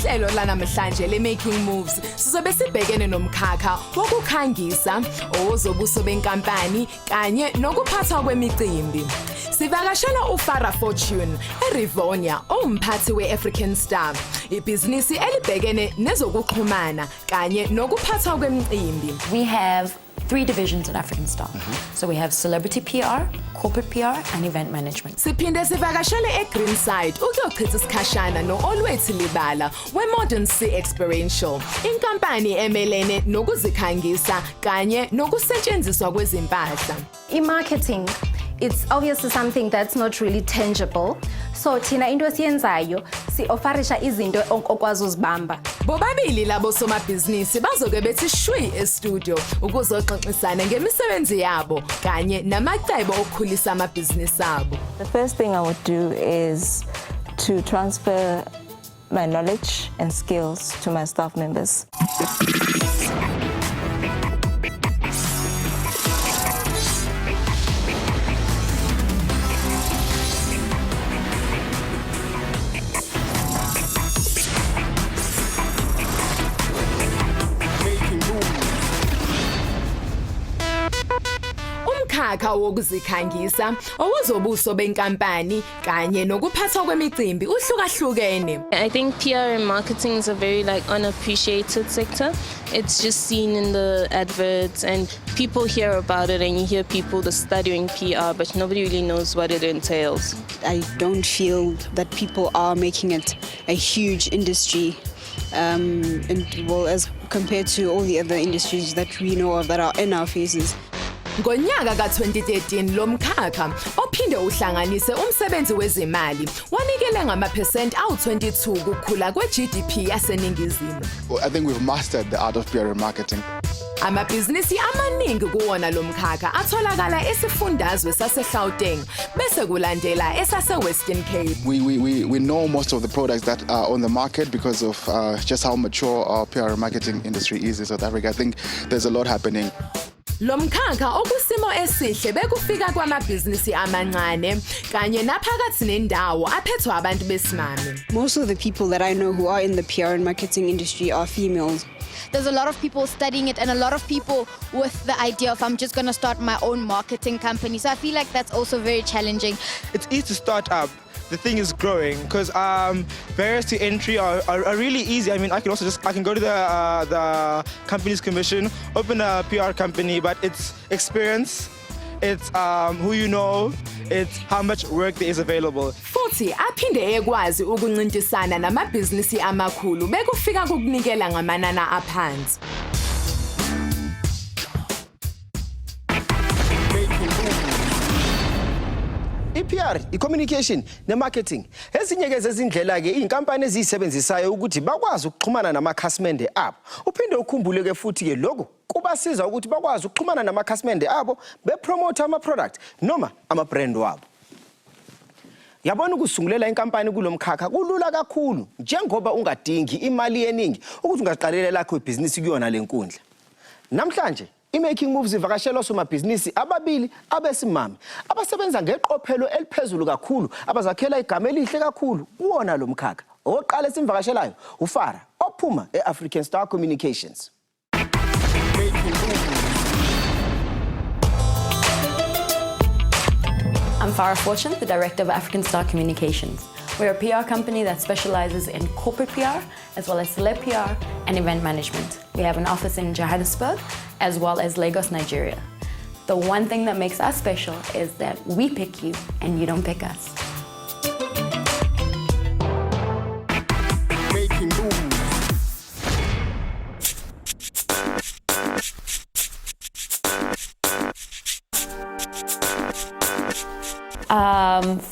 Kuhlelo lanamhlanje le-Making Moves sizobe sibhekene nomkhakha wokukhangisa, ozobuso benkampani kanye nokuphathwa kwemicimbi. Sivakashela uFarah Fortune eRivonia omphathi we-African Star, ibhizinisi elibhekene nezokuxhumana kanye nokuphathwa kwemicimbi. We have 3 divisions at African Star. So we have celebrity PR, corporate PR, and event management. Siphinde sivakashele eGreenside ukuyochitha isikhashana no-Olwethu Libala we-Modern Sea Experiential, inkampani emelene nokuzikhangisa kanye nokusetshenziswa kwezimpahla. I-marketing, it's obviously something that's not really tangible. So thina into esiyenzayo si-offerisha izinto okwazi uzibamba. Bobabili labo somabhizinisi bazoke bethi shwi e-studio ukuzoxoxisana ngemisebenzi yabo kanye namacebo okukhulisa amabhizinisi abo. The first thing I would do is to transfer my knowledge and skills to my staff members. Umkhakha wokuzikhangisa, ozobuso benkampani kanye nokuphathwa kwemicimbi uhlukahlukene. I think PR and marketing is a very unappreciated sector. It's just seen in the adverts and people hear about it and you hear people studying PR, but nobody really knows what it entails. I don't feel that people are making it a huge industry, as compared to all the other industries that we know of that are in our faces. Ngonyaka ka-2013 lo mkhakha ophinde uhlanganise umsebenzi wezimali wanikele ngamaphesenti awu-22 kukhula kwe-GDP yaseNingizimu. I think we've mastered the art of PR and marketing. Amabhizinisi amaningi kuwona lo mkhakha atholakala esifundazwe sase-Gauteng bese kulandela esase-Western Cape. We know most of the products that are on the market because of just how mature our PR and marketing industry is in South Africa. I think there's a lot happening. Lo mkhakha okusimo esihle bekufika kwamabhizinisi amancane kanye naphakathi nendawo aphethwe abantu besimame. Most of the people that I know who are in the PR and marketing industry are females. There's a lot of people studying it and a lot of people with the idea of I'm just going to start my own marketing company. So I feel like that's also very challenging. It's easy to start up. The thing is growing because barriers to entry are really easy. I mean, I can go to the company's commission, open a PR company, but it's experience, it's who you know, it's how much work there is available. Futhi aphinde ekwazi ukuncintisana namabhizinisi amakhulu bekufika kukunikela ngamanana aphansi. PR, i-communication ne-marketing. Ezinye ke zezindlela ke inkampani ezisebenzisayo ukuthi bakwazi ukuxhumana namakhasimende abo. Uphinde ukhumbule ke futhi ke lokho kubasiza ukuthi bakwazi ukuxhumana namakhasimende abo bepromote ama-product noma ama-brand wabo. Yabona ukusungulela inkampani kulomkhakha kulula kakhulu njengoba ungadingi imali eningi ukuthi ungaziqalela lakho ibhizinisi kuyona lenkundla. Namhlanje i-Making Moves ivakashela somabhizinisi ababili abesimame abasebenza ngeqophelo eliphezulu kakhulu abazakhela igama elihle kakhulu kuwona lo mkhakha. Oqala simvakashelayo uFarah ophuma e-African Star Communications. I'm Farah Fortune, the director of African Star Communications. We're a PR company that specializes in corporate PR, as well as celeb PR and event management. We have an office in Johannesburg, as well as Lagos, Nigeria. The one thing that makes us special is that we pick you and you don't pick us. Making moves.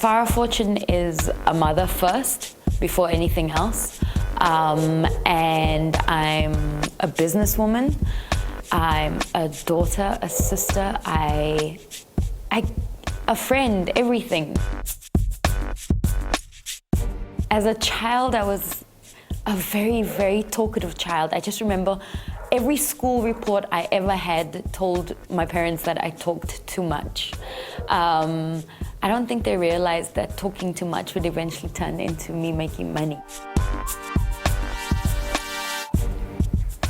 Farah Fortune is a mother first, before anything else. And I'm a businesswoman. I'm a daughter, a sister, a friend, everything. As a child, I was a very, very talkative child. I just remember every school report I ever had told my parents that I talked too much. I don't think they realized that talking too much would eventually turn into me making money.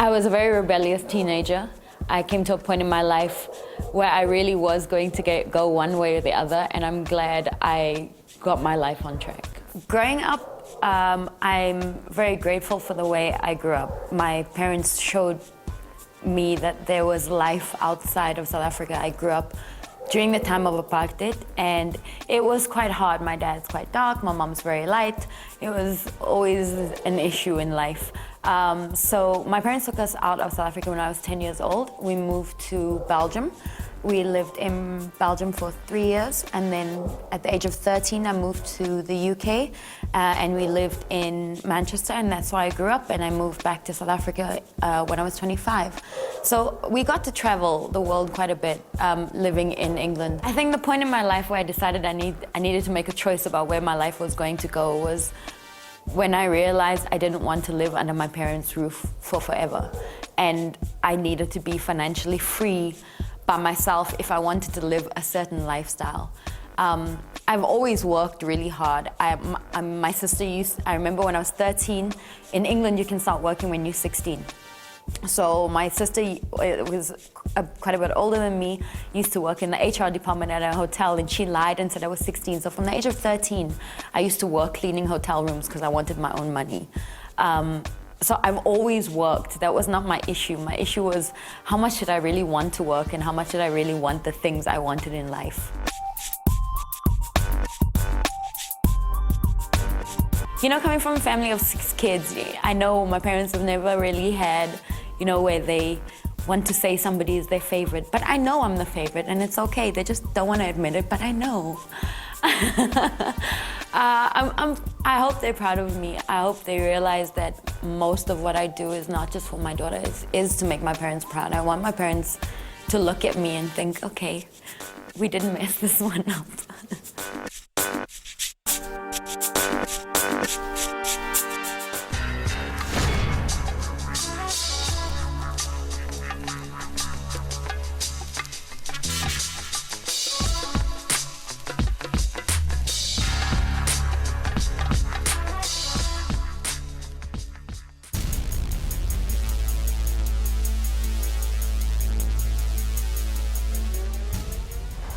I was a very rebellious teenager. I came to a point in my life where I really was going to go one way or the other, and I'm glad I got my life on track. Growing up, I'm very grateful for the way I grew up. My parents showed me that there was life outside of South Africa. I grew up during the time of apartheid, and it was quite hard. My dad's quite dark, my mom's very light. It was always an issue in life. So my parents took us out of South Africa when I was 10 years old. We moved to Belgium. We lived in Belgium for 3 years, and then at the age of 13, I moved to the UK, and we lived in Manchester, and that's where I grew up, and I moved back to South Africa when I was 25. So we got to travel the world quite a bit, living in England. I think the point in my life where I decided I needed to make a choice about where my life was going to go was when I realized I didn't want to live under my parents' roof for forever, and I needed to be financially free by myself if I wanted to live a certain lifestyle. I've always worked really hard. My sister I remember when I was 13, in England you can start working when you're 16. So my sister was quite a bit older than me, used to work in the HR department at a hotel, and she lied and said I was 16. So from the age of 13, I used to work cleaning hotel rooms because I wanted my own money. So I've always worked. That was not my issue. My issue was how much did I really want to work and how much did I really want the things I wanted in life. You know, coming from a family of 6 kids, I know my parents have never really had, where they want to say somebody is their favorite. But I know I'm the favorite, and it's okay. They just don't want to admit it, but I know. I hope they're proud of me. I hope they realize that most of what I do is not just for my daughter, is to make my parents proud. I want my parents to look at me and think, okay, we didn't mess this one up.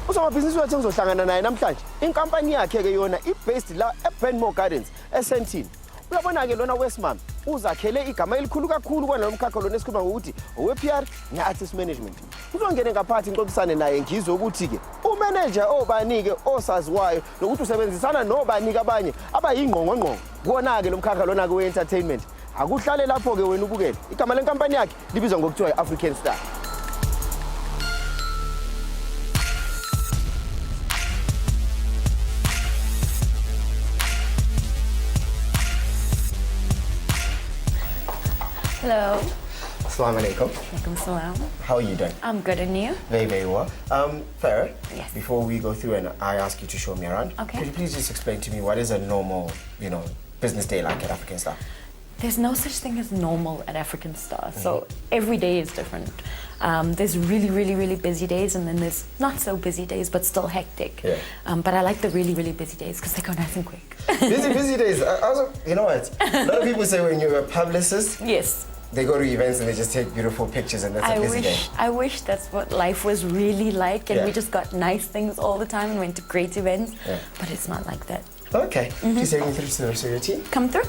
Usomabhizinisi wethu ngizohlangana naye namhlanje. Inkampani yakhe ke yona i-based la eBonngoe Gardens eSandton. Uyabona ke lona wesimama uzakhele igama elikhulu kakhulu kwanalomkhakha lona esikhuluma ngokuthi owe-PR ne-artist management. Uzongene ngaphathi ngixoxisane naye ngizwe ukuthi ke umanager obani ke osaziwayo nokuthi usebenzisana nobani abanye abayingqongqongqo. Kuona ke lomkhakha lona ke we-entertainment. Akuhlale lapho ke wena ubukele. Igama lenkampani yakhe libizwa ngokuthiwa i-African Star. Hello. Assalamu alaikum. Alaikum salam. How are you doing? I'm good, and you? Very, very well. Farah, yes. Before we go through and I ask you to show me around, okay, could you please just explain to me what is a normal, business day like at African Star? There's no such thing as normal at African Star. So every day is different. There's really, really, really busy days, and then there's not so busy days, but still hectic. Yeah. But I like the really, really busy days because they go nice and quick. Busy days. You know what? A lot of people say when you're a publicist, yes, they go to events and they just take beautiful pictures, and that's a busy day. I wish that's what life was really like, and we just got nice things all the time and went to great events. Yeah. But it's not like that. Okay. Please take me through to the rest of your team. Come through.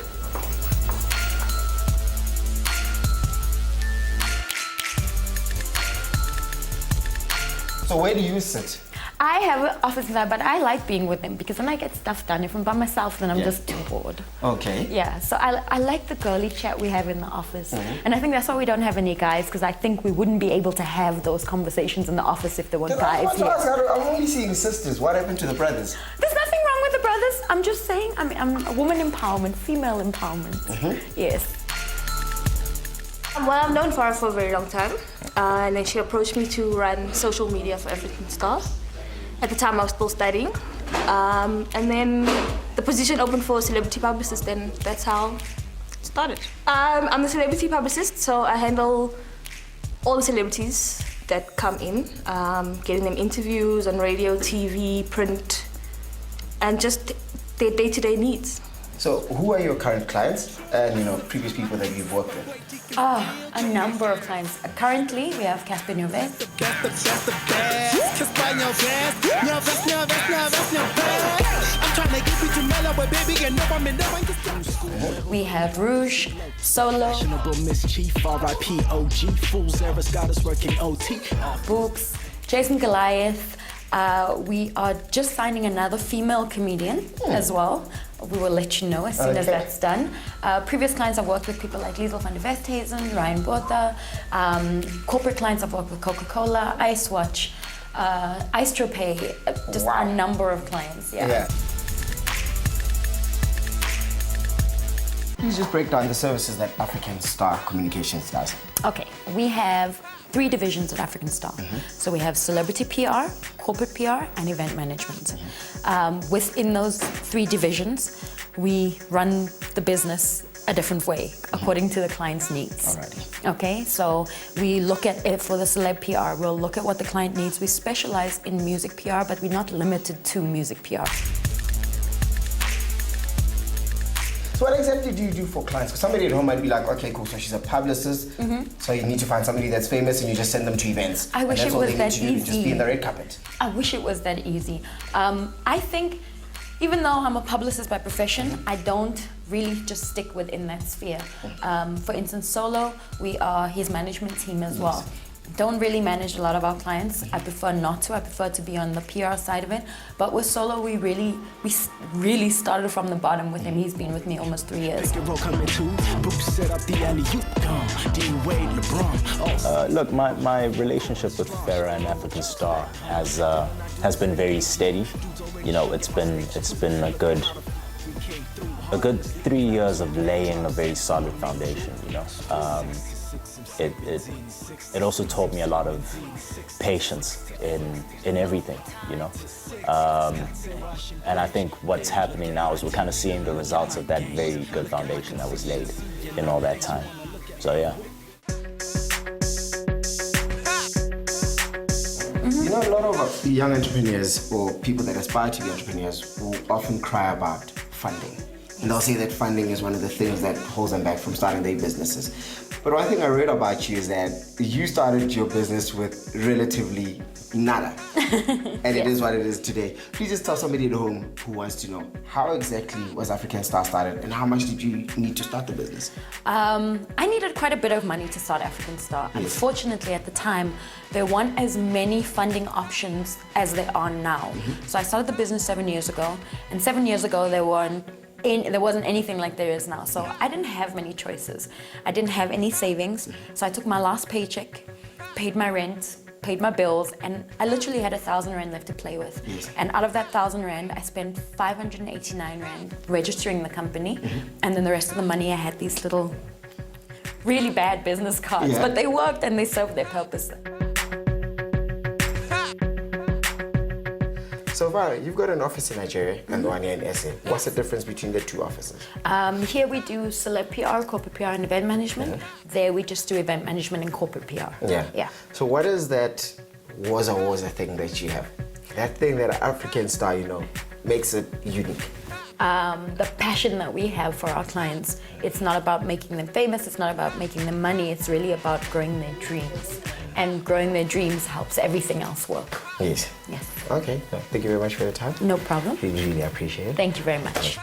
So where do you sit? I have an office inside, but I like being with them because then I get stuff done. If I'm by myself, then I'm just too bored. Okay. Yeah, so I like the girly chat we have in the office. And I think that's why we don't have any guys, because I think we wouldn't be able to have those conversations in the office if there were guys here. I'm only seeing sisters. What happened to the brothers? There's nothing wrong with the brothers. I'm just saying, I'm a woman empowerment, female empowerment. Yes. Well, I've known Farah for a very long time, and then she approached me to run social media for African Star. At the time, I was still studying, and then the position opened for celebrity publicist, and that's how it started. I'm the celebrity publicist, so I handle all the celebrities that come in, getting them interviews on radio, TV, print, and just their day-to-day needs. So who are your current clients and, you know, previous people that you've worked with? A number of clients. Currently, we have Cassper Nyovest. We have Rouge, Solo, Books, Jason Goliath. We are just signing another female comedian as well. We will let you know as soon as that's done. Previous clients I've worked with people like Liesl van der Westhuizen, Ryan Botha. Corporate clients I've worked with Coca-Cola, Ice Watch, Pay, just a number of clients. Yeah. Please just break down the services that African Star Communications does. Okay, we have 3 divisions at African Star. So we have celebrity PR, corporate PR, and event management. Within those 3 divisions, we run the business a different way, according to the client's needs. Alrighty. Okay, so we look at it for the celeb PR. We'll look at what the client needs. We specialize in music PR, but we're not limited to music PR. So what exactly do you do for clients? Because somebody at home might be like, okay, cool, so she's a publicist, so you need to find somebody that's famous and you just send them to events. I wish it was that easy. Just be in the red carpet. I wish it was that easy. I think even though I'm a publicist by profession, I don't really just stick within that sphere. For instance, Solo, we are his management team as well. Don't really manage a lot of our clients. I prefer not to. I prefer to be on the PR side of it. But with Solo, we really started from the bottom with him. He's been with me almost 3 years. Look, my relationship with Farah and African Star has been very steady. You know, it's been a good 3 years of laying a very solid foundation. You know. It also taught me a lot of patience in everything, you know. And I think what's happening now is we're kind of seeing the results of that very good foundation that was laid in all that time. So yeah. You know, a lot of young entrepreneurs or people that aspire to be entrepreneurs will often cry about funding. And they'll say that funding is one of the things that holds them back from starting their businesses. But one thing I read about you is that you started your business with relatively nada. And it is what it is today. Please just tell somebody at home who wants to know, how exactly was African Star started and how much did you need to start the business? I needed quite a bit of money to start African Star. Yes. Unfortunately, at the time, there weren't as many funding options as there are now. So I started the business 7 years ago, and 7 years ago there wasn't anything like there is now. So I didn't have many choices. I didn't have any savings. So I took my last paycheck, paid my rent, paid my bills, and I literally had 1,000 rand left to play with. Yes. And out of that 1,000 rand, I spent 589 rand registering the company. And then the rest of the money, I had these little really bad business cards, but they worked and they served their purpose. So Farah, you've got an office in Nigeria and one here in SA. What's the difference between the 2 offices? Here we do celeb PR, corporate PR, and event management. There we just do event management and corporate PR. Yeah. So what is that waza thing that you have? That thing that African Star, you know, makes it unique. The passion that we have for our clients. It's not about making them famous, it's not about making them money, it's really about growing their dreams. And growing their dreams helps everything else work. Yes. Yes. Okay, thank you very much for your time. No problem. We really appreciate it. Thank you very much.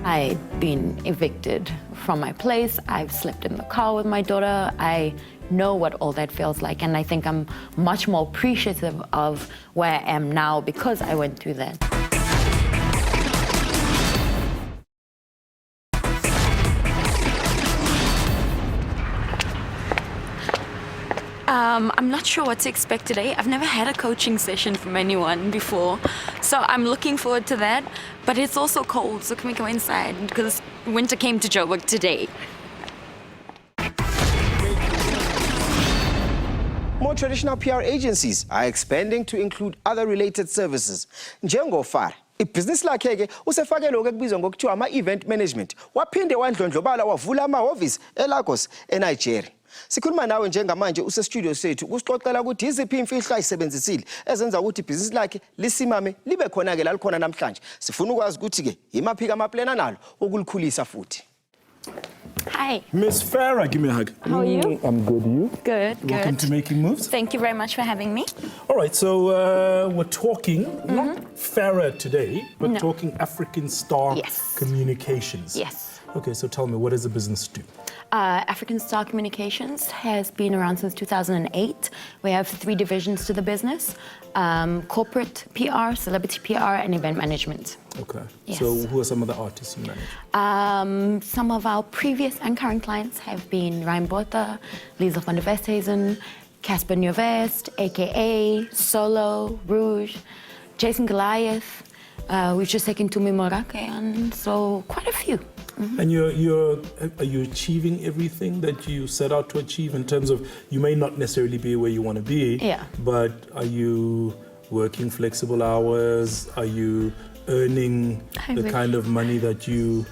I've been evicted from my place. I've slept in the car with my daughter. I know what all that feels like, and I think I'm much more appreciative of where I am now because I went through that. I'm not sure what to expect today. I've never had a coaching session from anyone before, so I'm looking forward to that. But it's also cold, so can we go inside? Because winter came to Joburg today. More traditional PR agencies are expanding to include other related services. Farah ibhizinisi lakhe-ke usefake lokhu ekubizwa ngokuthiwa ama-event management waphinde wandlondlobala wavula amahhovisi eLagos eNigeria. Sikhuluma nawe njengamanje usestudio sethu kusixoxela ukuthi iziphi imfihlo ayisebenzisile ezenza ukuthi ibhizinisi lakhe lisimame libe khona-ke la likhona namhlanje. Sifuna ukwazi ukuthi-ke imaphi-ke amaplani analo okulikhulisa futhi. Hi. Miss Farah, give me a hug. How are you? I'm good. You? Good, Welcome to Making Moves. Thank you very much for having me. All right, so we're talking, not Farah today, but talking African Star Communications. Yes. Okay, so tell me, what does the business do? African Star Communications has been around since 2008. We have 3 divisions to the business: corporate PR, celebrity PR, and event management. Okay. Yes. So who are some of the artists you manage? Some of our previous and current clients have been Ryan Botha, Lisa van der Westhuizen, Cassper Nyovest, aka Solo, Rouge, Jason Goliath. We've just taken Tumi Morake, and so quite a few. And are you achieving everything that you set out to achieve in terms of, you may not necessarily be where you want to be, but are you working flexible hours? Are you earning the kind of money that you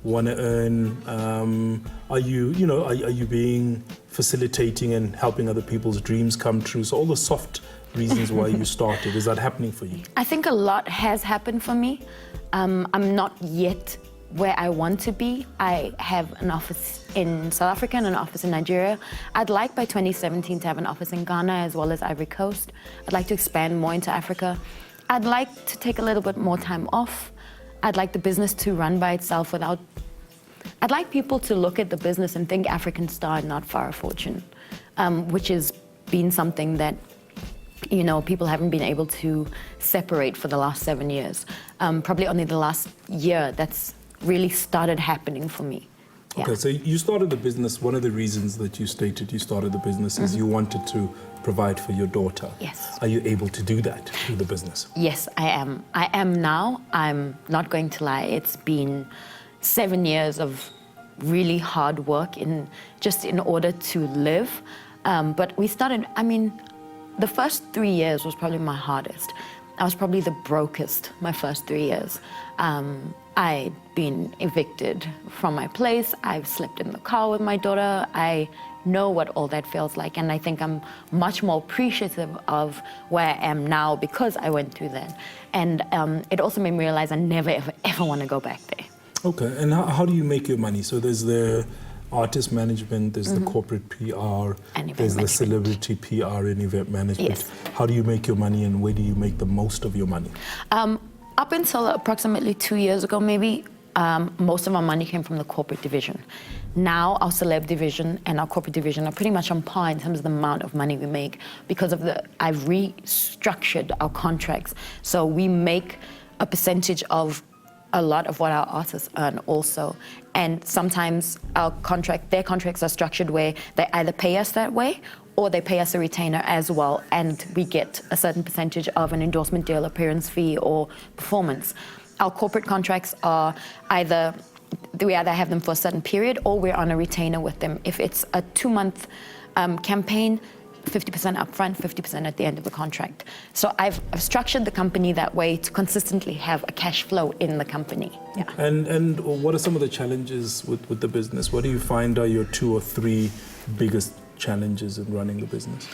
want to earn? Are you being facilitating and helping other people's dreams come true? So all the soft reasons why you started, is that happening for you? I think a lot has happened for me. I'm not yet where I want to be. I have an office in South Africa and an office in Nigeria. I'd like by 2017 to have an office in Ghana as well as Ivory Coast. I'd like to expand more into Africa. I'd like to take a little bit more time off. I'd like the business to run by itself without... I'd like people to look at the business and think African Star and not Farah Fortune, which has been something that people haven't been able to separate for the last 7 years. Probably only the last year that's really started happening for me. Okay, so you started the business. One of the reasons that you stated you started the business is you wanted to provide for your daughter. Yes. Are you able to do that through the business? Yes, I am. I am now. I'm not going to lie. It's been 7 years of really hard work in order to live. But we started, the first 3 years was probably my hardest. I was probably the brokest my first 3 years. I'd been evicted from my place. I've slept in the car with my daughter. I know what all that feels like, and I think I'm much more appreciative of where I am now because I went through that. And it also made me realize I never, ever want to go back there. Okay, and how do you make your money? So there's the artist management, there's the corporate PR, there's the celebrity PR and event management. Yes. How do you make your money, and where do you make the most of your money? Up until approximately 2 years ago, maybe, most of our money came from the corporate division. Now our celeb division and our corporate division are pretty much on par in terms of the amount of money we make because of I've restructured our contracts. So we make a percentage of a lot of what our artists earn also. And sometimes their contracts are structured where they either pay us that way or they pay us a retainer as well, and we get a certain percentage of an endorsement deal, appearance fee, or performance. Our corporate contracts are we either have them for a certain period or we're on a retainer with them. If it's a 2-month campaign, 50% upfront, 50% at the end of the contract. So I've structured the company that way to consistently have a cash flow in the company. Yeah. And what are some of the challenges with the business? What do you find are your 2 or 3 biggest challenges in running the business?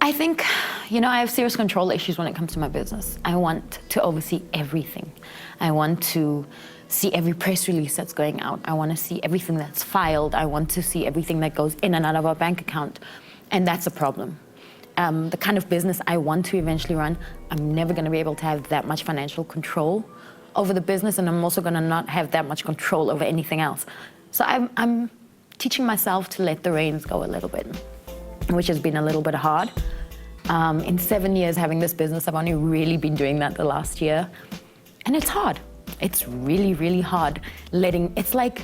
I think, I have serious control issues when it comes to my business. I want to oversee everything. I want to see every press release that's going out. I want to see everything that's filed. I want to see everything that goes in and out of our bank account. And that's a problem. The kind of business I want to eventually run, I'm never going to be able to have that much financial control over the business, and I'm also going to not have that much control over anything else. So I'm teaching myself to let the reins go a little bit, which has been a little bit hard. In 7 years having this business, I've only really been doing that the last year. And it's hard. It's really, really hard. It's like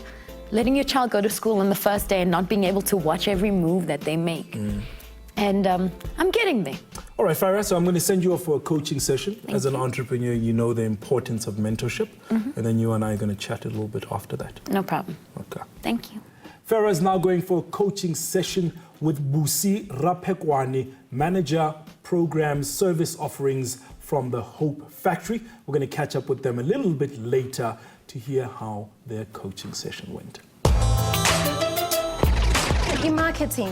letting your child go to school on the first day and not being able to watch every move that they make. And I'm getting there. All right, Farah, so I'm going to send you off for a coaching session. As an entrepreneur, you know the importance of mentorship. And then you and I are going to chat a little bit after that. No problem. Okay. Thank you. Farah is now going for a coaching session with Busi Rapekwane, Manager, Programs, Service Offerings from the Hope Factory. We're going to catch up with them a little bit later to hear how their coaching session went. In marketing,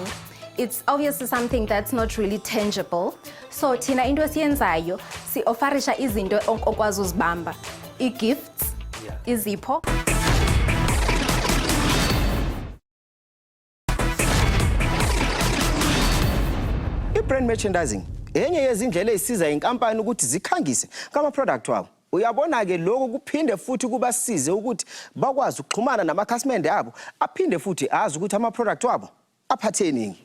it's obviously something that's not really tangible. So thina into esiyenzayo si-offerisha izinto okwazi uzibamba. I-gifts, izipho. I-brand merchandising enye yezindlela ezisiza inkampani ukuthi zikhangise ngama-product wabo. Uyabona-ke lokho kuphinde futhi kubasize ukuthi bakwazi ukuxhumana namakhasimende abo, aphinde futhi azi ukuthi ama-product wabo aphatheningi.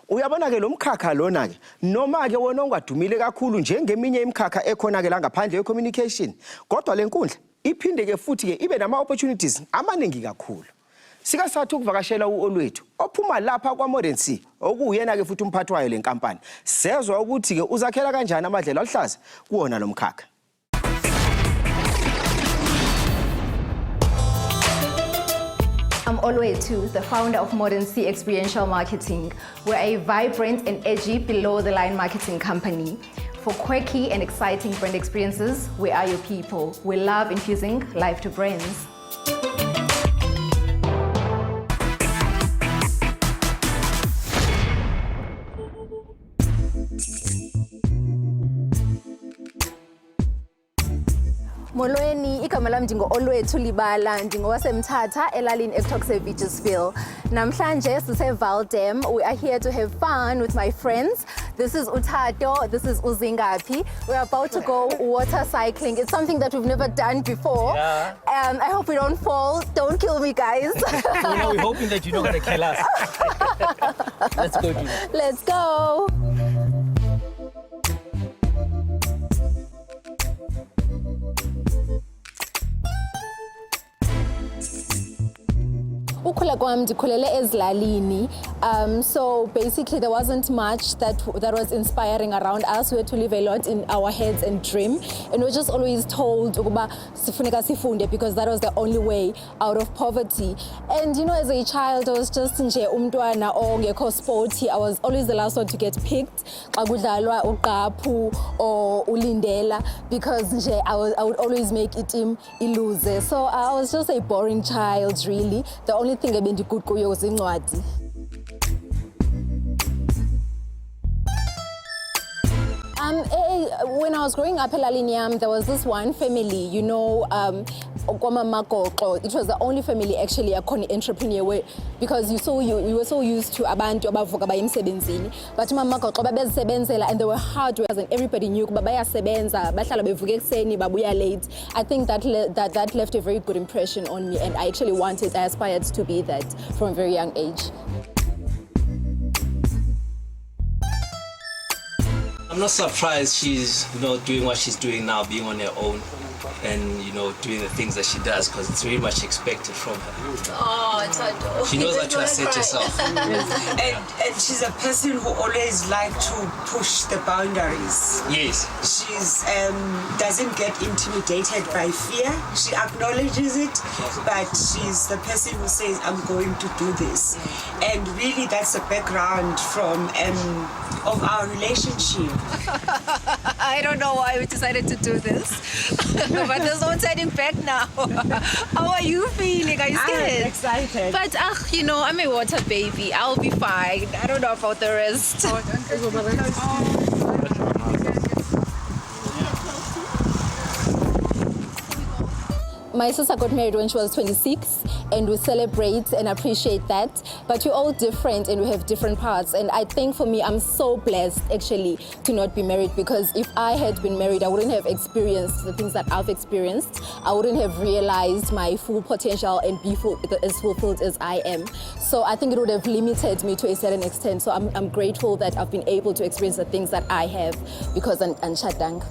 Uyabona-ke lo mkhakha lona-ke noma-ke wona ungadumile kakhulu njengeminye imikhakha ekhona-ke la ngaphandle ye-communication, kodwa le nkundla iphinde-ke futhi-ke ibe nama-opportunities amaningi kakhulu. Sikasathu ukuvakashela u-Olwethu ophuma lapha kwa-Modern Sea okuyena-ke futhi umphathi wayo le nkampani. Sezwa ukuthi-ke uzakhela kanjani amadlela aluhlaza kuwona lo mkhakha. I'm Olwethu, the founder of Modern Sea Experiential Marketing. We're a vibrant and edgy below-the-line marketing company. For quirky and exciting brand experiences, we are your people. We love infusing life to brands. Molweni, igama lami ndingo-Olwethu Libala, ndingowaseMthatha elalini eToxevichesville. Namhlanje sise-Valdem. We are here to have fun with my friends. This is Utato, this is Uzingapi. We're about to go water cycling. It's something that we've never done before. Yeah. I hope we don't fall. Don't kill me, guys. We're hoping that you're not going to kill us. Let's go, Gina. Let's go. Ukhula kwami ndikhulele ezilalini. So basically there wasn't much that was inspiring around us. We had to live a lot in our heads and dream, and we were just always told ukuba sifuneka sifunde because that was the only way out of poverty. And you know, as a child I was just nje umntwana ongekho sporty. I was always the last one to get picked xa kudlalwa uqaphu or ulindela because nje I would always make it ilose. So I was just a boring child really. The only thing ebendigud kuyo was incwadi. When I was growing up in Laliniam, there was this one family, you know, it was the only family actually a entrepreneur because you were so used to abantu abavuka bayemsebenzini, but uMagoxo babezisebenzela and they were hard workers and everybody knew ukuba bayasebenza bahlala bevuka ekseni babuya late. I think that left a very good impression on me, and I aspired to be that from a very young age. I'm not surprised she's doing what she's doing now, being on her own and doing the things that she does, because it's very much expected from her. Oh, it's adorable. She knows how to assert herself. And she's a person who always likes to push the boundaries. Yes. She's doesn't get intimidated by fear. She acknowledges it, but she's the person who says, I'm going to do this. And really that's the background of our relationship. I don't know why we decided to do this, but there's no turning back now. How are you feeling? Are you scared? I'm excited. But I'm a water baby. I'll be fine. I don't know about the rest. My sister got married when she was 26, and we celebrate and appreciate that. But we're all different and we have different paths. And I think for me, I'm so blessed actually to not be married, because if I had been married, I wouldn't have experienced the things that I've experienced. I wouldn't have realized my full potential and be as fulfilled as I am. So I think it would have limited me to a certain extent. So I'm grateful that I've been able to experience the things that I have because I'm Shadang.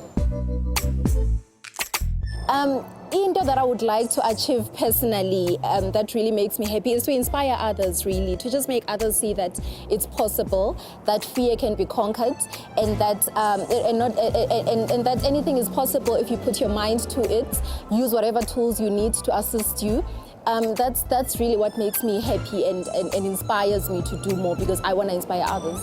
Into that I would like to achieve personally, that really makes me happy, is to inspire others really, to just make others see that it's possible, that fear can be conquered, and that and that anything is possible if you put your mind to it. Use whatever tools you need to assist you. That's really what makes me happy and inspires me to do more, because I want to inspire others.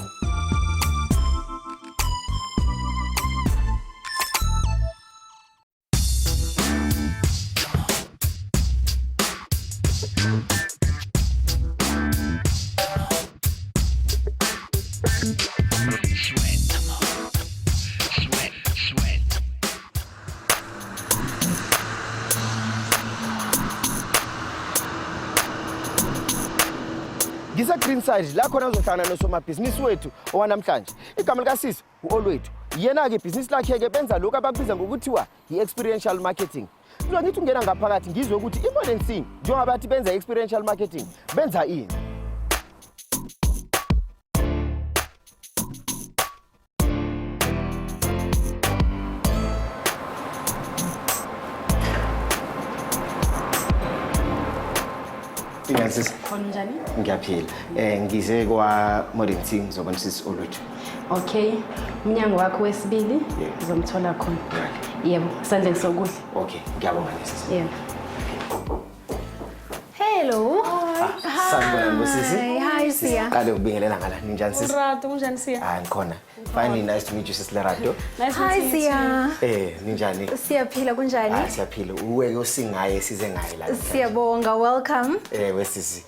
ngise green side la khona uzohlangana nosomabhizinisi wethu owanamhlanje igama likasisi uOlwethu yena ke ibhizinisi lakhe ke benza lokho abakubiza ngokuthiwa i-experiential marketing. Kulo ngithi ungena ngaphakathi ngizwe ukuthi i-modern scene njengoba bathi benza experiential marketing benza ini. Finances. Konjani? Ngiyaphila. Ngize kwa modern scene ngizobona sisi Olwethu. Okay. Umnyango wakho wesibili uzomthola khona. Yebo, sandle sokudla. Okay, ngiyabonga sisi. Yebo. Hello. Sanibona ngosisi. Hi Siya. Qale ukubingelela ngala ninjani sisi? Urato unjani Siya? Ngikhona. Finally nice to meet you sisi Lerato. Hi Siya. Ninjani? Siyaphila kunjani? Siyaphila. Uweke usingaye size ngaye la. Siyabonga, welcome. Wesisi.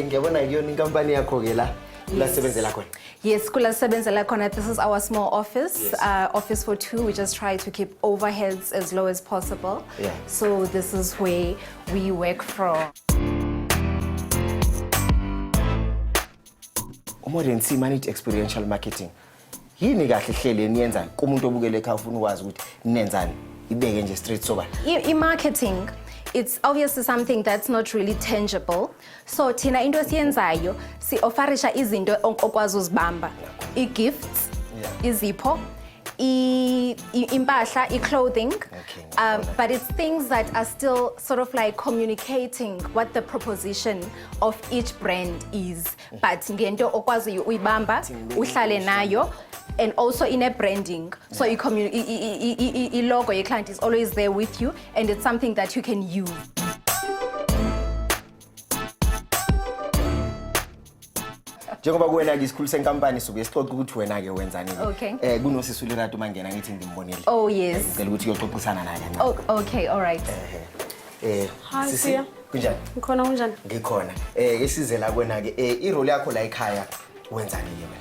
Ngiyabona kuyona inkampani yakho ke la. Lasebenzela khona. Yes, kula sebenzela khona. This is our small office, office for two. We just try to keep overheads as low as possible. Yeah. So this is where we work from. Modern scene manage experiential marketing. Yini kahle hlele niyenza kumuntu obukele ekhaya ufuna ukwazi ukuthi ninenzani ibeke nje straight soba. I-marketing, it's obviously something that's not really tangible. So thina into esiyenzayo si-offerisha izinto okwazi uzibamba. I-gifts, izipho, impahla, i-clothing. But it's things that are still sort of like communicating what the proposition of each brand is. But ngento okwazi uyibamba, uhlale nayo. And also in a branding, so your logo, your client is always there with you, and it's something that you can use. Njengoba kuwena ke isikhulu senkampani suke sixoxa ukuthi wena ke wenzani ke. Okay. Kunosisi uLerato mangena ngithi ngimbonile. Oh yes. Ngicela ukuthi uyoxoxisana naye kancane. Oh okay, all right. Hi Sisi, Siya. kunjani? Ngikhona kunjani? Ngikhona. Ke sizela kwena ke i-role yakho la ekhaya wenzani ke wena?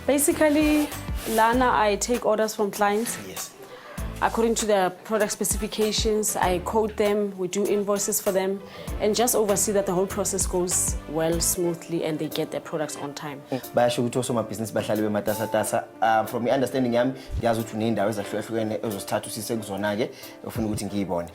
Basically, Lana, I take orders from clients. Yes. According to their product specifications, I code them, we do invoices for them, and just oversee that the whole process goes well, smoothly, and they get their products on time. Bayasho ukuthi osomabhizinisi bahlale bematasatasa. From my understanding yami, ngiyazi ukuthi uney'ndawo ezahlukahlukene ezosithatha usise kuzona ke ufuna ukuthi ngiyibone.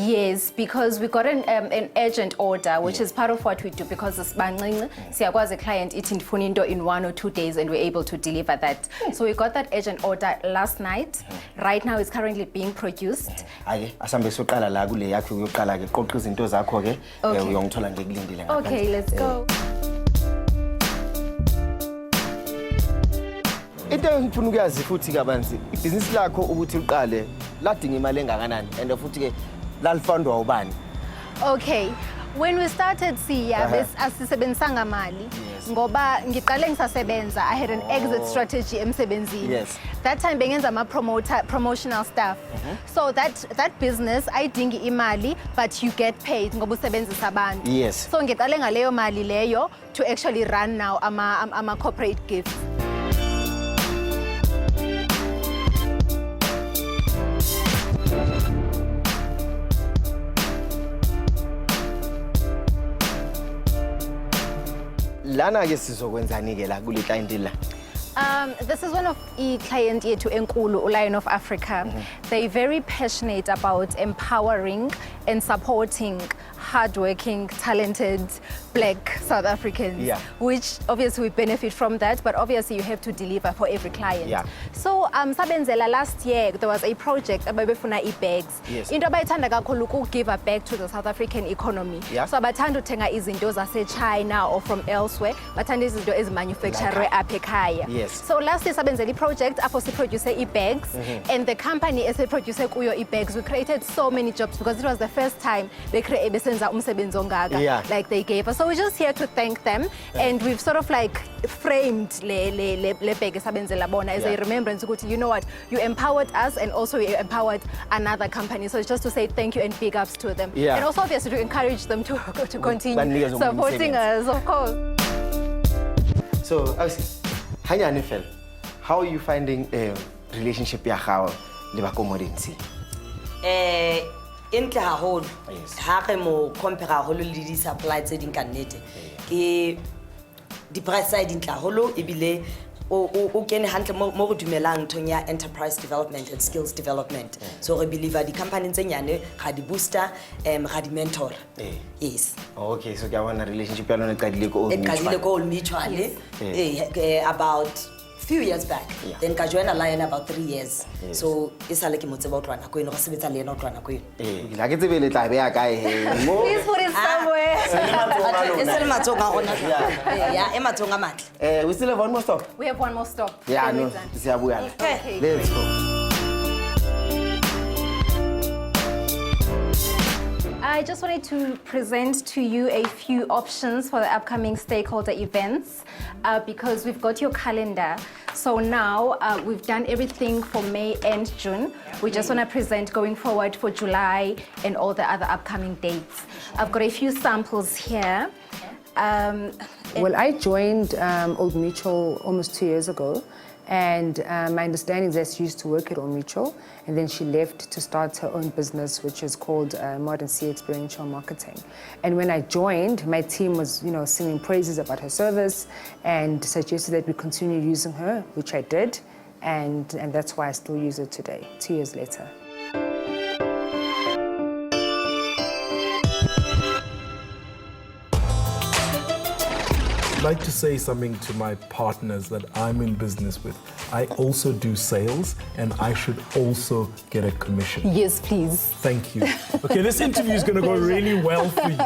Yes, because we got an urgent order, which is part of what we do, because it's bancinci. Siyakwazi a client ithi ndifuna into in 1 or 2 days, and we're able to deliver that. So we got that urgent order last night. Right now it's currently being produced. Ake asambe soqala la kule yakho uyoqala ke qoqa izinto zakho ke uyongithola ngekulindile ngapha. Okay, let's go. Into engifuna ukuyazi futhi kabanzi ibhizinisi lakho ukuthi uqale ladinga imali engakanani and futhi ke lalifundwa ubani? Okay. When we started Siya, asisebenzisanga mali ngoba ngiqale ngisasebenza. I had an exit strategy emsebenzini. Yes. That time bengenza ama promotional stuff. So that business ayidingi imali, but you get paid ngoba usebenzisa abantu. Yes. So ngiqale ngaleyo mali leyo to actually run now ama corporate gifts. Lana ke sizokwenzani ke la kule client la? This is one of client yethu enkulu, Lion of Africa. They're very passionate about empowering and supporting hardworking, talented Black South Africans, which obviously we benefit from that, but obviously you have to deliver for every client. So Sabenzela last year there was a project ababefuna e-bags. Into abayithanda kakhulu uku-give back to the South African economy. So abathanda uthenga izinto zase-China or from elsewhere, bathanda izinto ezimanufacturwe apha ekhaya. So last year Sabenzela project apho siproduce e-bags, and the company esiproduce kuyo e-bags, we created so many jobs because it was the first time they besenza umsebenzi ongaka like they gave us. So we're just here to thank them, and we've sort of like framed le bag esabenzela bona as a remembrance ukuthi, you know what, you empowered us and also you empowered another company. So it's just to say thank you and big ups to them, and also obviously to encourage them to continue supporting us, of course. So Hanyane Fel, how are you finding a relationship ya gago le ba commodity? Intle haholo ha re mo compare haholo le di supply tse ding ka nnete ke di-price tsa di ntla holo ebile o kene hantle mo go dumelang nthong ya enterprise development and skills development. So re believer di-company tse nyane ga di booster ga di mentor. Yes. Okay, so ke a bona relationship ya lona e qadile ko Old Mutual. About few years back. Then ka join a line about 3 years. So isa le ke motse ba utlwana ko eno go sebetsa le ena utlwana ko eno. La ke tsebe le tla be ya kae mo. Please put it somewhere. It's matsonga a rona. Yeah, e matsonga matle. We still have one more stop. We have one more stop. Yeah, no. Siyabuya. Okay. Let's go. I just wanted to present to you a few options for the upcoming stakeholder events because we've got your calendar. So now we've done everything for May and June. We just want to present going forward for July and all the other upcoming dates. I've got a few samples here. Well, I joined Old Mutual almost 2 years ago. And my understanding is that she used to work at Old Mutual, and then she left to start her own business, which is called Modern Sea Experiential Marketing. And when I joined, my team was, singing praises about her service and suggested that we continue using her, which I did, and that's why I still use it today, 2 years later. I'd like to say something to my partners that I'm in business with. I also do sales, and I should also get a commission. Yes, please. Thank you. Okay, this interview is going to go really well for you.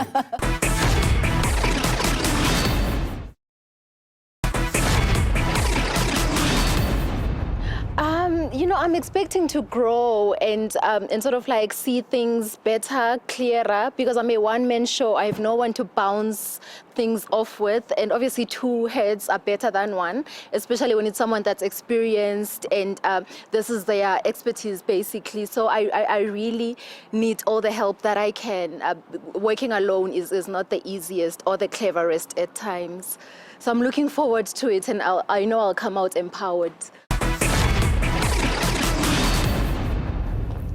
I'm expecting to grow and sort of like see things better, clearer, because I'm a one-man show. I have no one to bounce things off with, and obviously 2 heads are better than one, especially when it's someone that's experienced and this is their expertise basically. So I really need all the help that I can. Working alone is not the easiest or the cleverest at times. So I'm looking forward to it, and I know I'll come out empowered.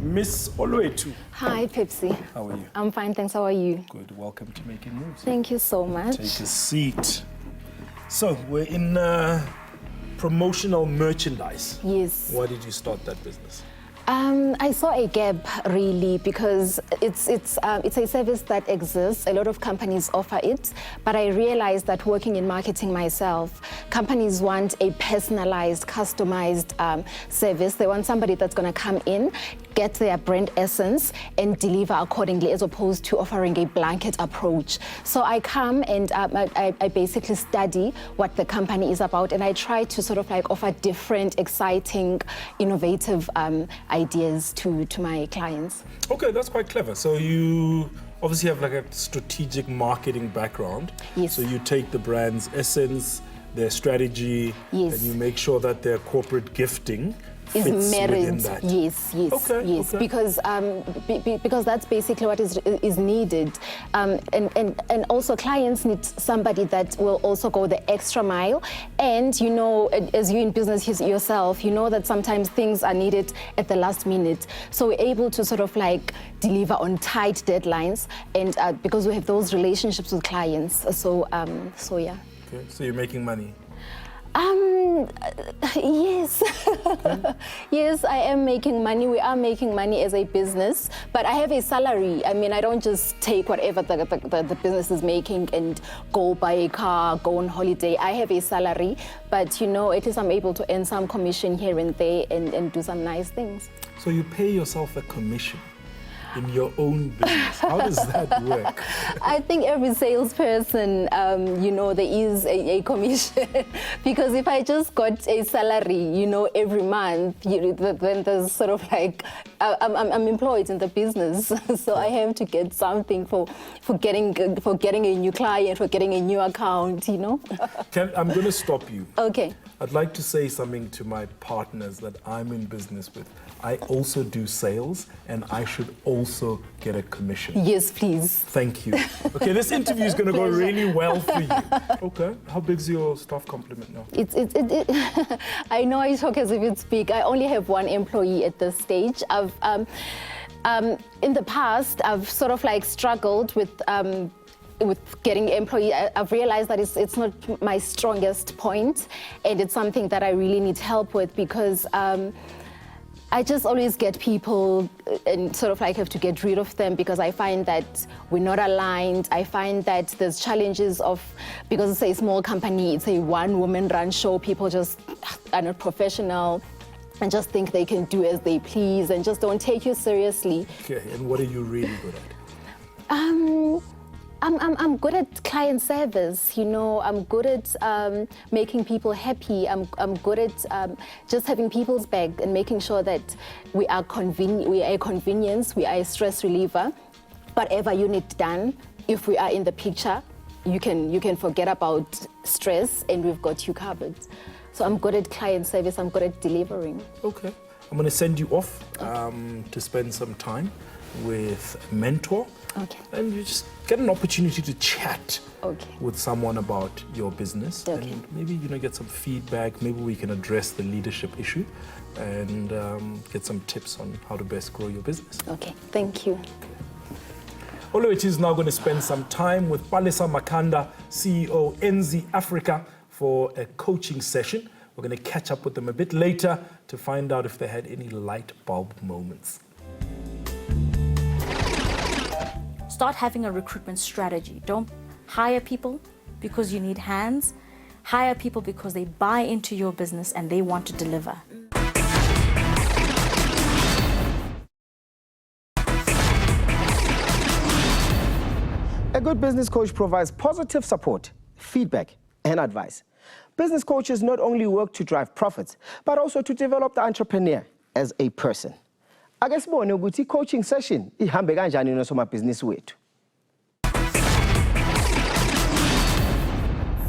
Miss Oluetu. Hi, Pepsi. How are you? I'm fine, thanks. How are you? Good. Welcome to Making Moves. Thank you so much. Take a seat. So, we're in promotional merchandise. Yes. Why did you start that business? I saw a gap really because it's a service that exists. A lot of companies offer it, but I realized that working in marketing myself, companies want a personalized, customized service. They want somebody that's going to come in, get their brand essence, and deliver accordingly, as opposed to offering a blanket approach. So I come and I basically study what the company is about, and I try to sort of like offer different, exciting, innovative ideas to my clients. Okay, that's quite clever. So you obviously have like a strategic marketing background. Yes. So you take the brand's essence, their strategy, yes, and you make sure that their corporate gifting is fits married. within that. Yes, yes, okay, yes. Okay. Because that's basically what is needed, and also clients need somebody that will also go the extra mile. And as you in business yourself, you know that sometimes things are needed at the last minute. So we're able to sort of like deliver on tight deadlines, and because we have those relationships with clients. So yeah. Okay, so you're making money. Yes. Okay. Yes, I am making money. We are making money as a business, but I have a salary. I mean, I don't just take whatever the business is making and go buy a car, go on holiday. I have a salary, but at least I'm able to earn some commission here and there and do some nice things. So you pay yourself a commission in your own business. How does that work? I think every salesperson, there is a commission. Because if I just got a salary, every month, then there's sort of like, I'm employed in the business. So I have to get something for getting a new client, for getting a new account, I'm going to stop you. Okay. I'd like to say something to my partners that I'm in business with. I also do sales, and I should also get a commission. Yes, please. Thank you. Okay, this interview is going to go really well for you. Okay, how big's your staff complement now? I know I talk as if it's big. I only have 1 employee at this stage. In the past, I've sort of like struggled with with getting employee, I've realized that it's not my strongest point, and it's something that I really need help with, because I just always get people and sort of like have to get rid of them, because I find that we're not aligned. I find that there's challenges of, because it's a small company, it's a one-woman run show, people just are not professional and just think they can do as they please and just don't take you seriously. Okay, and what are you really good at? I'm good at client service, you know. I'm good at making people happy. I'm good at just having people's back and making sure that we are a convenience, we are a stress reliever. Whatever you need done, if we are in the picture, you can forget about stress and we've got you covered. So I'm good at client service, I'm good at delivering. Okay. I'm going to send you off to spend some time with a mentor. Okay. And you just get an opportunity to chat okay. with someone about your business. Okay. And maybe, get some feedback. Maybe we can address the leadership issue and get some tips on how to best grow your business. Okay, thank you. Oluwethu is now going to spend some time with Palesa Makanda, CEO, NZ Africa, for a coaching session. We're going to catch up with them a bit later to find out if they had any light bulb moments. Start having a recruitment strategy. Don't hire people because you need hands. Hire people because they buy into your business and they want to deliver. A good business coach provides positive support, feedback, and advice. Business coaches not only work to drive profits, but also to develop the entrepreneur as a person. Ake sibone ukuthi coaching session ihambe kanjani nosomabhizinisi wethu.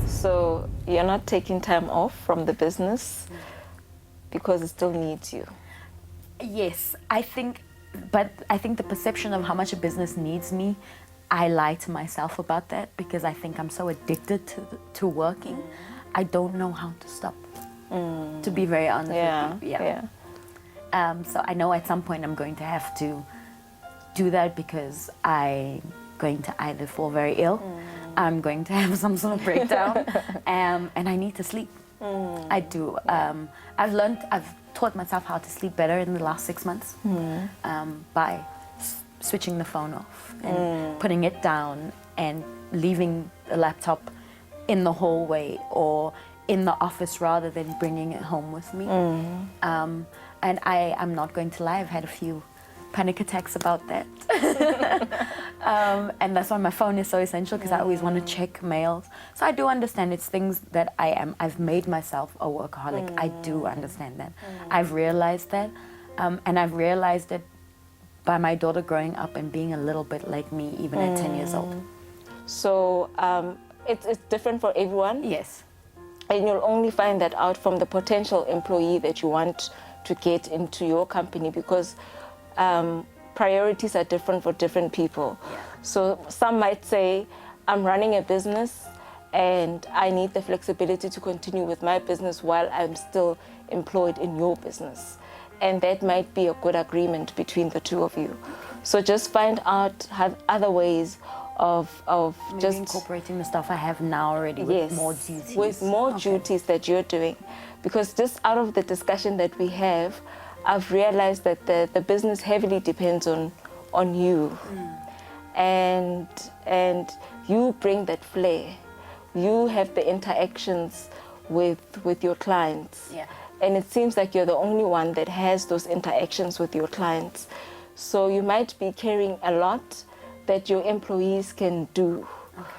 So you're not taking time off from the business because it still needs you. Yes, I think the perception of how much a business needs me, I lie to myself about that because I think I'm so addicted to working. I don't know how to stop, to be very honest with you. Yeah. So I know at some point I'm going to have to do that because I'm going to either fall very ill, I'm going to have some sort of breakdown, and I need to sleep. I do. I've taught myself how to sleep better in the last 6 months by switching the phone off and putting it down and leaving the laptop in the hallway or in the office rather than bringing it home with me. And I'm not going to lie, I've had a few panic attacks about that. And that's why my phone is so essential because I always want to check mails. So I do understand it's things that I've made myself a workaholic. I do understand that. I've realized that. And I've realized it by my daughter growing up and being a little bit like me even at 10 years old. So it's different for everyone. Yes. And you'll only find that out from the potential employee that you want to get into your company because priorities are different for different people. So some might say, I'm running a business and I need the flexibility to continue with my business while I'm still employed in your business. And that might be a good agreement between the two of you. So just find out other ways of maybe just incorporating the stuff I have now already with more duties. With more duties that you're doing. Because just out of the discussion that we have, I've realized that the business heavily depends on you. And you bring that flair. You have the interactions with your clients. Yeah. And it seems like you're the only one that has those interactions with your clients. So you might be carrying a lot that your employees can do.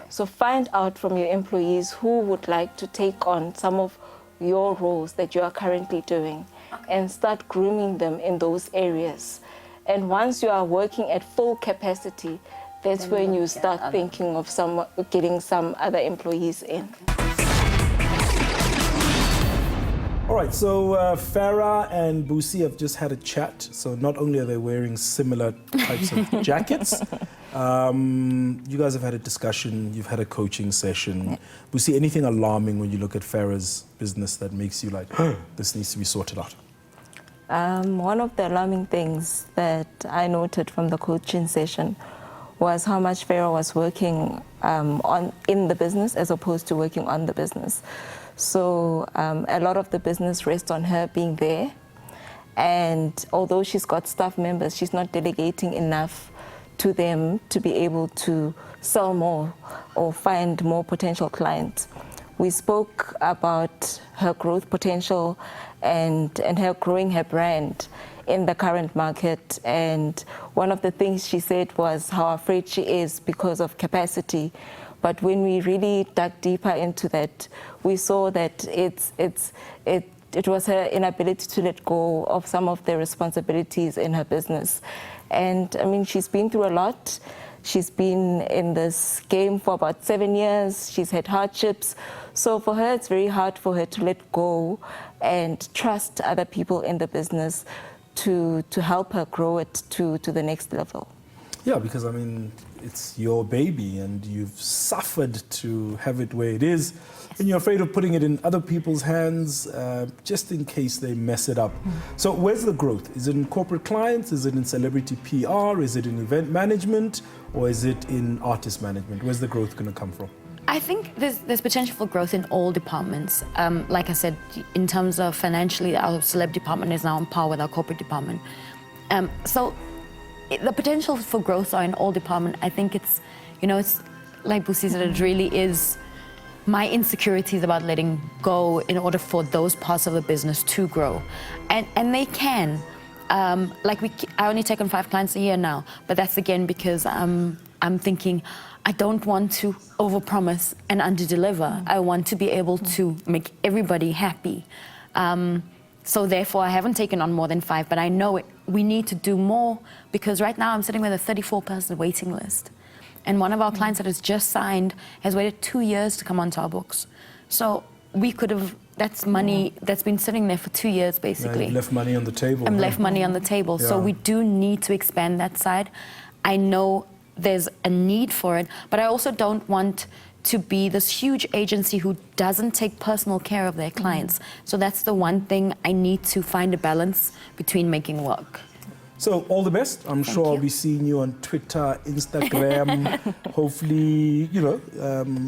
So find out from your employees who would like to take on some of your roles that you are currently doing and start grooming them in those areas. And once you are working at full capacity, that's when you start thinking of getting some other employees in. All right, so Farah and Busi have just had a chat. So not only are they wearing similar types of jackets, you guys have had a discussion, you've had a coaching session. Busi, anything alarming when you look at Farah's business that makes you like, this needs to be sorted out? One of the alarming things that I noted from the coaching session was how much Farah was working in the business as opposed to working on the business. So a lot of the business rests on her being there. And although she's got staff members, she's not delegating enough to them to be able to sell more or find more potential clients. We spoke about her growth potential and her growing her brand in the current market. And one of the things she said was how afraid she is because of capacity. But when we really dug deeper into that, we saw that it was her inability to let go of some of the responsibilities in her business. And I mean, she's been through a lot. She's been in this game for about 7 years. She's had hardships. So for her, it's very hard for her to let go and trust other people in the business to help her grow it to the next level. Yeah, because I mean, it's your baby and you've suffered to have it where it is. And you're afraid of putting it in other people's hands just in case they mess it up. So where's the growth? Is it in corporate clients? Is it in celebrity PR? Is it in event management? Or is it in artist management? Where's the growth going to come from? I think there's potential for growth in all departments. Like I said, in terms of financially, our celeb department is now on par with our corporate department. So the potential for growth are in all departments. I think it's, it's like Busi said, it really is my insecurities about letting go in order for those parts of the business to grow. And they can. I only take on 5 clients a year now, but that's again because I'm thinking, I don't want to overpromise and underdeliver. I want to be able to make everybody happy. So therefore, I haven't taken on more than 5, but I know we need to do more because right now I'm sitting with a 34-person waiting list. And one of our clients that has just signed has waited 2 years to come onto our books. So we could have, that's money that's been sitting there for 2 years, basically. Yeah, left money on the table. And left money on the table. Yeah. So we do need to expand that side. I know there's a need for it, but I also don't want to be this huge agency who doesn't take personal care of their clients. So that's the one thing I need to find a balance between making work. So all the best. I'm sure I'll be seeing you on Twitter, Instagram. Hopefully,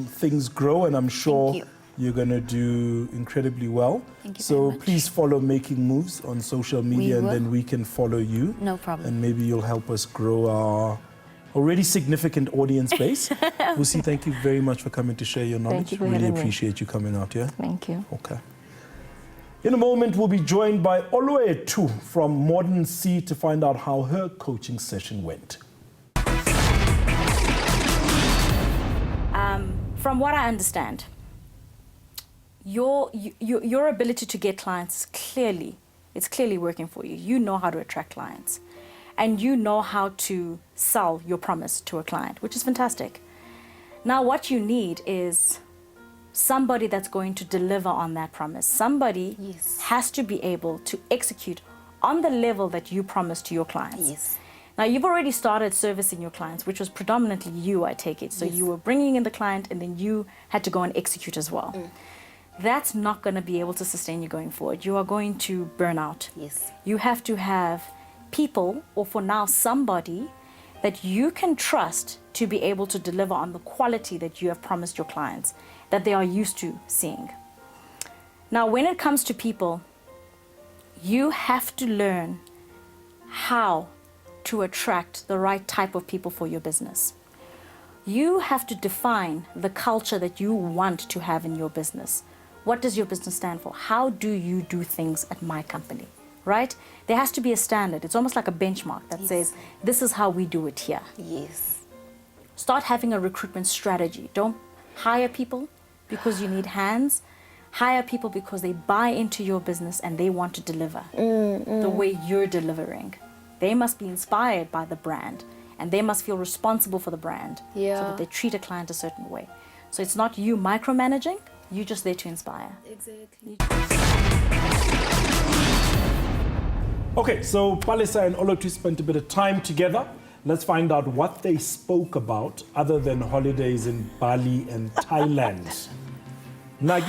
things grow, and I'm sure you're going to do incredibly well. Thank you so very much. Please follow Making Moves on social media, and then we can follow you. No problem. And maybe you'll help us grow our already significant audience base. Busi, thank you very much for coming to share your knowledge. Thank you for really having appreciate you coming out here. Thank you. Okay. In a moment, we'll be joined by Oluetu from Modern C to find out how her coaching session went. From what I understand, your ability to get clients it's clearly working for you. You know how to attract clients, and you know how to sell your promise to a client, which is fantastic. Now, what you need is somebody that's going to deliver on that promise. Somebody has to be able to execute on the level that you promised to your clients. Yes. Now, you've already started servicing your clients, which was predominantly you, I take it. So you were bringing in the client, and then you had to go and execute as well. That's not going to be able to sustain you going forward. You are going to burn out. Yes. You have to have people, or for now, somebody that you can trust to be able to deliver on the quality that you have promised your clients, that they are used to seeing. Now, when it comes to people, you have to learn how to attract the right type of people for your business. You have to define the culture that you want to have in your business. What does your business stand for? How do you do things at my company, right? There has to be a standard. It's almost like a benchmark that says, this is how we do it here. Yes. Start having a recruitment strategy. Don't hire people because you need hands. Hire people because they buy into your business and they want to deliver the way you're delivering. They must be inspired by the brand, and they must feel responsible for the brand so that they treat a client a certain way. So it's not you micromanaging, you're just there to inspire. Exactly. Okay, so Palisa and Oluetu spent a bit of time together. Let's find out what they spoke about other than holidays in Bali and Thailand. Like,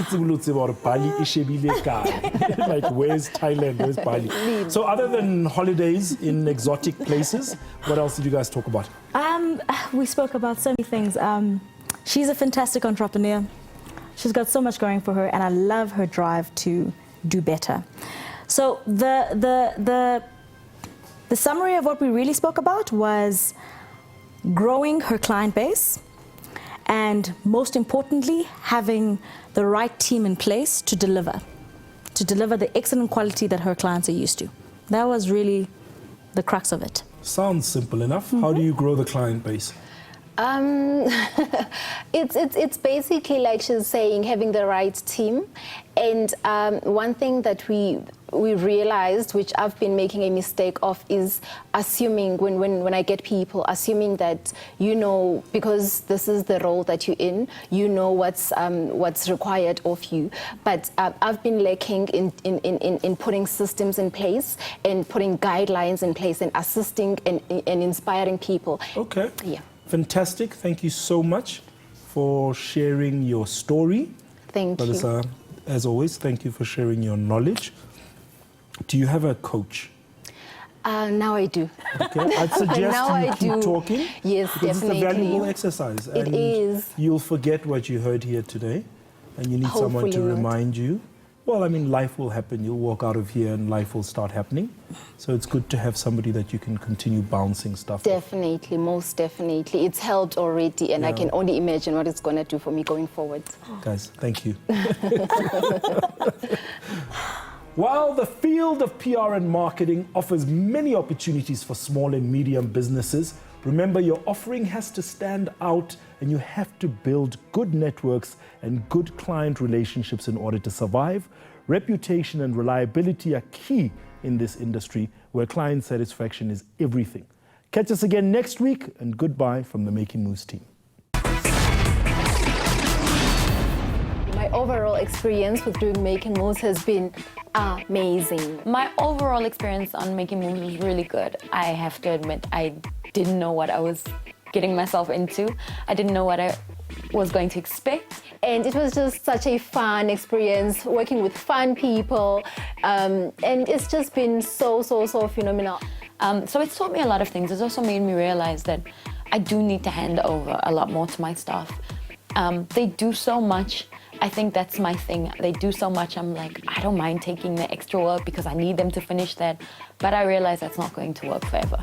where's Thailand? Where's Bali? So other than holidays in exotic places, what else did you guys talk about? We spoke about so many things. She's a fantastic entrepreneur. She's got so much going for her, and I love her drive to do better. So the summary of what we really spoke about was growing her client base, and most importantly, having the right team in place to deliver the excellent quality that her clients are used to. That was really the crux of it. Sounds simple enough. How do you grow the client base? It's basically, like she's saying, having the right team. And one thing that we realized, which I've been making a mistake of, is assuming when I get people, assuming that you know, because this is the role that you're in, you know what's required of you. But I've been lacking in putting systems in place and putting guidelines in place and assisting and inspiring people. Okay. Yeah. Fantastic. Thank you so much for sharing your story. Thank you. As always, thank you for sharing your knowledge. Do you have a coach? Now I do. Okay. I'd suggest you keep talking. Yes, because definitely. It's a valuable exercise. It is. You'll forget what you heard here today, and you need someone to remind you. Well, I mean, life will happen. You'll walk out of here and life will start happening. So it's good to have somebody that you can continue bouncing stuff off. Definitely, most definitely. It's helped already, and I can only imagine what it's going to do for me going forward. Guys, thank you. While the field of PR and marketing offers many opportunities for small and medium businesses, remember your offering has to stand out, and you have to build good networks and good client relationships in order to survive. Reputation and reliability are key in this industry where client satisfaction is everything. Catch us again next week, and goodbye from the Making Moves team. My overall experience with doing Making Moves has been amazing. My overall experience on Making Moves was really good. I have to admit, I didn't know what I was getting myself into. I didn't know what I was going to expect. And it was just such a fun experience working with fun people. And it's just been so phenomenal. So it's taught me a lot of things. It's also made me realize that I do need to hand over a lot more to my staff. They do so much. I think that's my thing. They do so much. I'm like, I don't mind taking the extra work because I need them to finish that. But I realize that's not going to work forever.